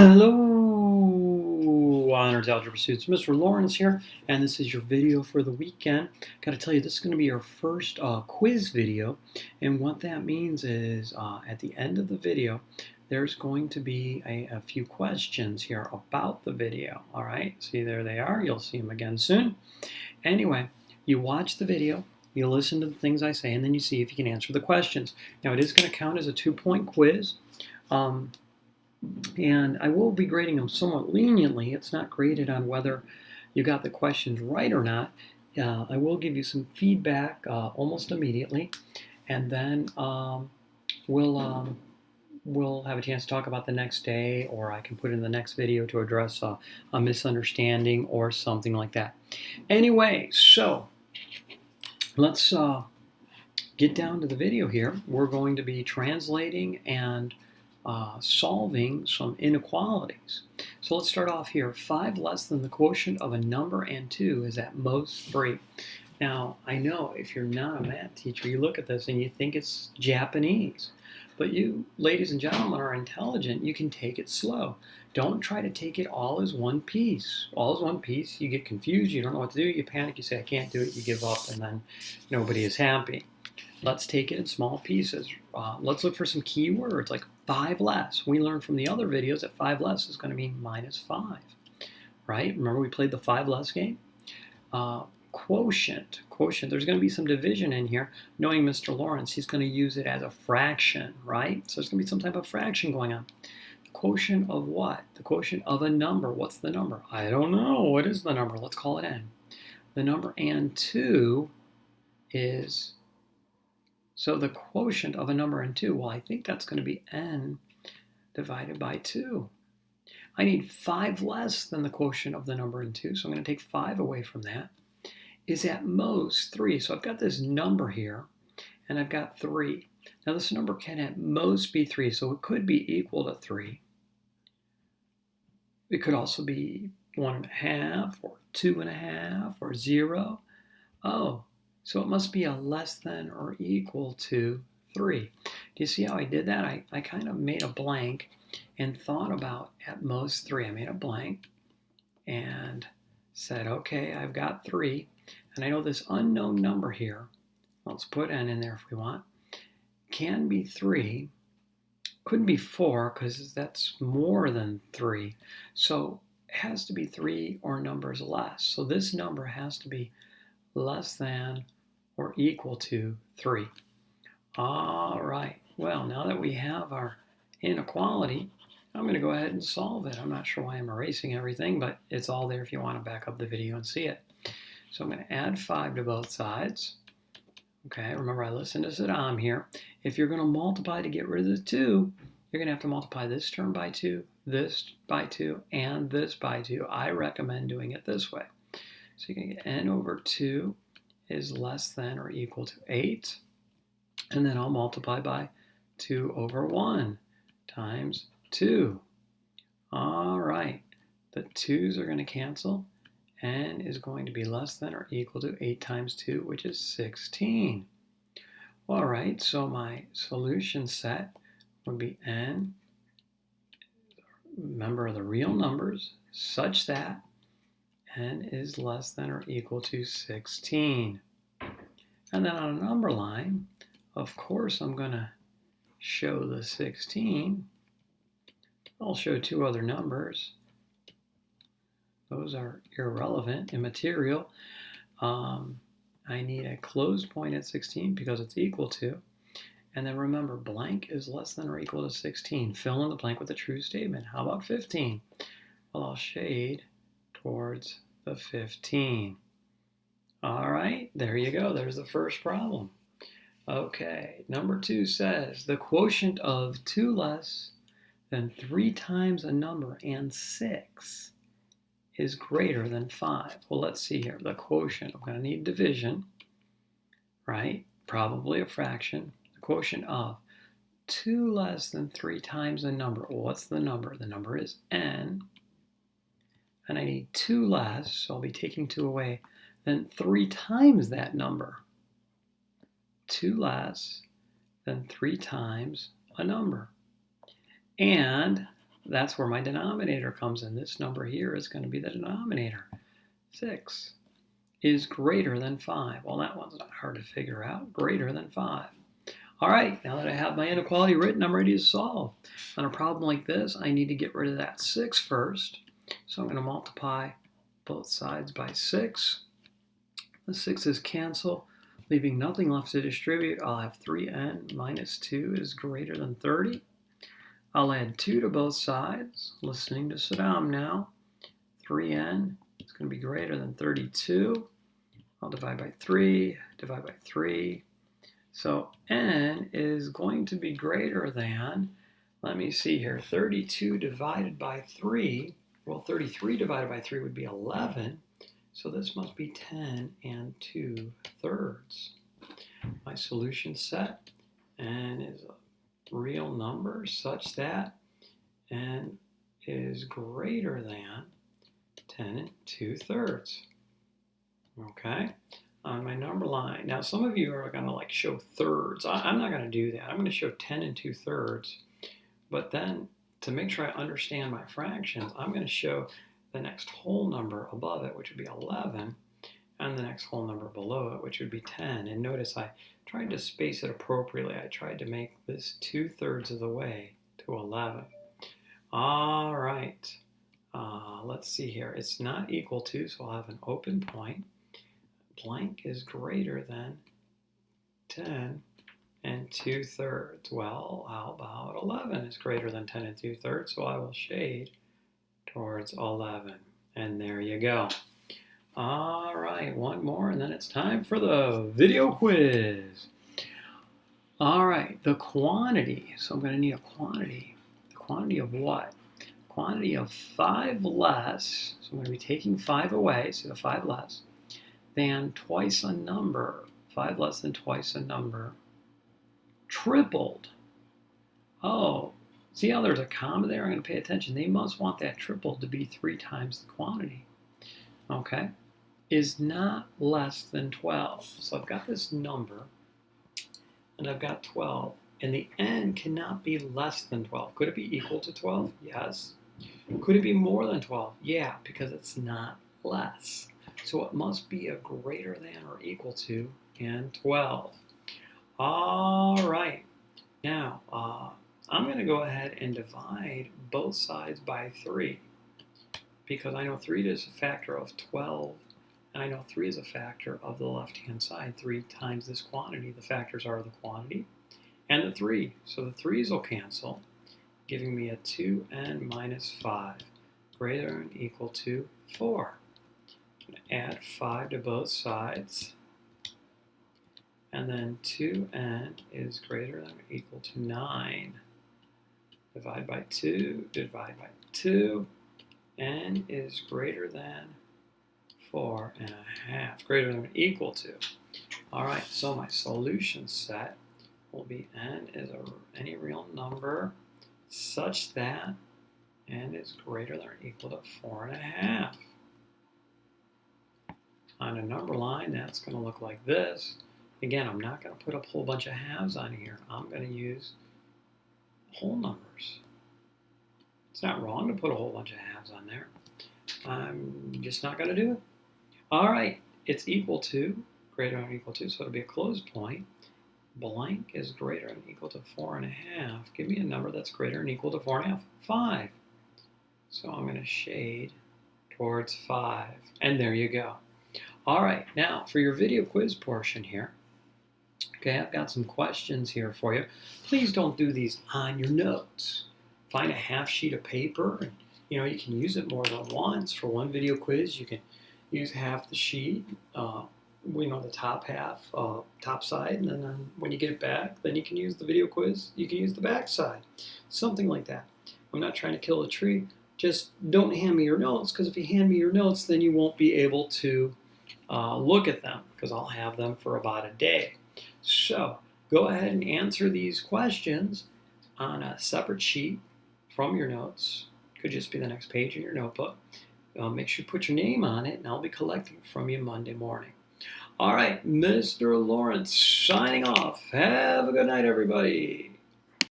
Hello, Honors Algebra students. Mr. Lawrence here, and this is your video for the weekend. Got to tell you, this is going to be our first quiz video, and what that means is at the end of the video, there's going to be a few questions here about the video. All right, see, there they are. You'll see them again soon. Anyway, you watch the video, you listen to the things I say, and then you see if you can answer the questions. Now, it is going to count as a 2-point quiz. And I will be grading them somewhat leniently. It's not graded on whether you got the questions right or not. I will give you some feedback almost immediately, and then we'll have a chance to talk about the next day, or I can put in the next video to address a misunderstanding or something like that. Anyway, so let's get down to the video here. We're going to be translating and solving some inequalities. So let's start off here. 5 less than the quotient of a number and 2 is at most 3. Now, I know if you're not a math teacher, you look at this and you think it's Japanese. But you, ladies and gentlemen, are intelligent. You can take it slow. Don't try to take it all as one piece. All as one piece, you get confused, you don't know what to do, you panic, you say, I can't do it, you give up, and then nobody is happy. Let's take it in small pieces. Let's look for some key words like 5 less. We learned from the other videos that 5 less is going to mean -5, right? Remember we played the 5 less game? Quotient. There's going to be some division in here. Knowing Mr. Lawrence, he's going to use it as a fraction, right? So there's going to be some type of fraction going on. The quotient of what? The quotient of a number. What's the number? I don't know. What is the number? Let's call it n. The number and 2 is... So the quotient of a number and 2, well, I think that's going to be n divided by 2. I need 5 less than the quotient of the number and 2, so I'm going to take 5 away from that. Is at most 3. So I've got this number here, and I've got 3. Now this number can at most be 3, so it could be equal to 3. It could also be 1.5 or 2.5 or 0. Oh. So it must be a less than or equal to 3. Do you see how I did that? I kind of made a blank and thought about at most 3. I made a blank and said, okay, I've got 3. And I know this unknown number here, let's put n in there if we want, can be 3. Couldn't be 4 because that's more than 3. So it has to be 3 or numbers less. So this number has to be less than or equal to 3. All right, well, now that we have our inequality, I'm going to go ahead and solve it. I'm not sure why I'm erasing everything, but it's all there if you want to back up the video and see it. So I'm going to add 5 to both sides. Okay, remember I listened to Saddam here. If you're going to multiply to get rid of the 2, you're going to have to multiply this term by 2, this by 2, and this by 2. I recommend doing it this way. So you can get n over 2 is less than or equal to 8. And then I'll multiply by 2 over 1 times 2. All right. The 2's are going to cancel. N is going to be less than or equal to 8 times 2, which is 16. All right. So my solution set would be n, remember the real numbers, such that n is less than or equal to 16. And then on a number line, of course, I'm going to show the 16. I'll show 2 other numbers. Those are irrelevant, immaterial. I need a closed point at 16 because it's equal to. And then remember, blank is less than or equal to 16. Fill in the blank with a true statement. How about 15? Well, I'll shade towards the 15. All right, there you go. There's the first problem. Okay, number 2 says the quotient of 2 less than 3 times a number and 6 is greater than 5. Well, let's see here. The quotient, I'm going to need division, right? Probably a fraction. The quotient of 2 less than 3 times a number. Well, what's the number? The number is n. And I need 2 less, so I'll be taking 2 away, then 3 times that number. 2 less than 3 times a number. And that's where my denominator comes in. This number here is going to be the denominator. 6 is greater than 5. Well, that one's not hard to figure out. Greater than 5. All right, now that I have my inequality written, I'm ready to solve. On a problem like this, I need to get rid of that 6 first. So I'm going to multiply both sides by 6. The 6's cancel, leaving nothing left to distribute. I'll have 3n minus 2 is greater than 30. I'll add 2 to both sides. Listening to Saddam now. 3n is going to be greater than 32. I'll divide by 3, divide by 3. So n is going to be greater than, let me see here, 32 divided by 3. Well, 33 divided by 3 would be 11. So this must be 10 and 2/3. My solution set, n is a real number such that n is greater than 10 and 2/3. Okay, on my number line. Now, some of you are going to like show thirds. I'm not going to do that. I'm going to show 10 and 2/3. But then, to make sure I understand my fractions, I'm going to show the next whole number above it, which would be 11, and the next whole number below it, which would be 10. And notice I tried to space it appropriately. I tried to make this 2/3 of the way to 11. All right. Let's see here. It's not equal to, so I'll have an open point. Blank is greater than 10 and 2/3. Well, how about 11 is greater than 10 and 2/3? So I will shade towards 11. And there you go. All right, one more, and then it's time for the video quiz. All right, the quantity. So I'm going to need a quantity. The quantity of what? Quantity of 5 less. So I'm going to be taking 5 away, so the 5 less, than twice a number. 5 less than twice a number. Tripled. Oh, see how there's a comma there? I'm going to pay attention. They must want that tripled to be 3 times the quantity. Okay. Is not less than 12. So I've got this number, and I've got 12. And the n cannot be less than 12. Could it be equal to 12? Yes. Could it be more than 12? Yeah, because it's not less. So it must be a greater than or equal to and 12. All right. Now, I'm going to go ahead and divide both sides by 3 because I know 3 is a factor of 12, and I know 3 is a factor of the left-hand side. 3 times this quantity. The factors are the quantity and the 3. So the 3's will cancel, giving me a 2n minus 5 greater than or equal to 4. I'm going to add 5 to both sides. And then 2n is greater than or equal to 9. Divide by 2, divide by 2. N is greater than 4.5, greater than or equal to. All right, so my solution set will be n is any real number such that n is greater than or equal to 4.5. On a number line, that's going to look like this. Again, I'm not going to put a whole bunch of halves on here. I'm going to use whole numbers. It's not wrong to put a whole bunch of halves on there. I'm just not going to do it. All right, it's equal to, greater than or equal to, so it'll be a closed point. Blank is greater than or equal to 4.5. Give me a number that's greater than or equal to 4.5. 5. So I'm going to shade towards 5. And there you go. All right, now for your video quiz portion here. Okay, I've got some questions here for you. Please don't do these on your notes. Find a half sheet of paper, and you can use it more than once. For one video quiz, you can use half the sheet, the top half, top side, and then when you get it back, then you can use the video quiz. You can use the back side, something like that. I'm not trying to kill a tree. Just don't hand me your notes, because if you hand me your notes, then you won't be able to look at them, because I'll have them for about a day. So go ahead and answer these questions on a separate sheet from your notes. Could just be the next page in your notebook. Make sure you put your name on it, and I'll be collecting from you Monday morning. All right, Mr. Lawrence signing off. Have a good night, everybody.